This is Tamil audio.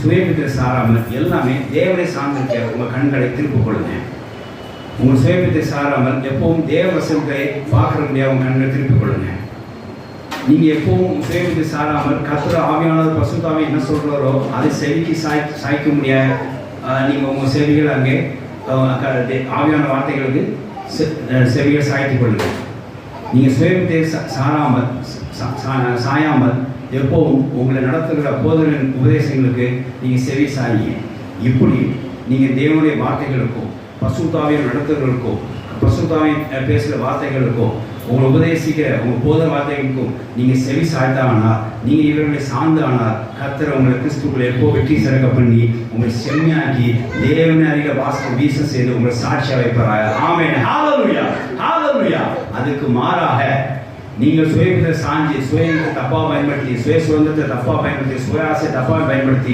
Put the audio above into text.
சுயபத்தை சாராமல் எல்லாமே தேவனை சார்ந்திருக்க உங்கள் கண்களை திருப்பிக் கொள்ளுங்க. உங்கள் சுயபத்தை சாராமல் எப்பவும் தேவ வசனத்தை பார்க்கற முடியாது உங்கள் கண்களை திருப்பிக் கொள்ளுங்க. நீங்கள் எப்பவும் சுயபத்தை சாராமல் கர்த்தர் ஆவியானவர் பசுத்தாவி என்ன சொல்கிறாரோ அதை செவிக்கு சாய்க்க முடியாது. நீங்கள் உங்கள் செவிகள் அங்கே ஆவியான வார்த்தைகளுக்கு செவிகள் சாய்த்துக் கொள்ளுங்கள். நீங்கள் சுயபத்தை சாயாமல் எப்பவும் உங்களை நடத்துகிற போதரின் உபதேசங்களுக்கு நீங்கள் செவி சாயிங்க. இப்படி நீங்கள் தேவனுடைய வார்த்தைகளுக்கோ பசுத்தாவின் நடத்துகிறவர்களுக்கோ பசுத்தாவின் பேசுகிற வார்த்தைகளுக்கோ உங்களை உபதேசிக்கிற உங்கள் போதர் வார்த்தைகளுக்கும் நீங்கள் செவி சாய்த்தானால், நீங்கள் இவர்களை சார்ந்து ஆனால் கர்த்தர் உங்களை கிறிஸ்துக்களை எப்போ வெற்றி சிறக்க பண்ணி உங்களை செம்மையாக்கி தேவனை அறிகிற வாசகம் வீச செய்து உங்களை சாட்சியாக வைப்பாராக. ஆமென். ஹல்லேலூயா, ஹல்லேலூயா. அதுக்கு மாறாக நீங்கள் சுயத்தை சாஞ்சி சுயத்தை தப்பாக பயன்படுத்தி சுய சுதந்திரத்தை தப்பாக பயன்படுத்தி சுய ஆசை தப்பாக பயன்படுத்தி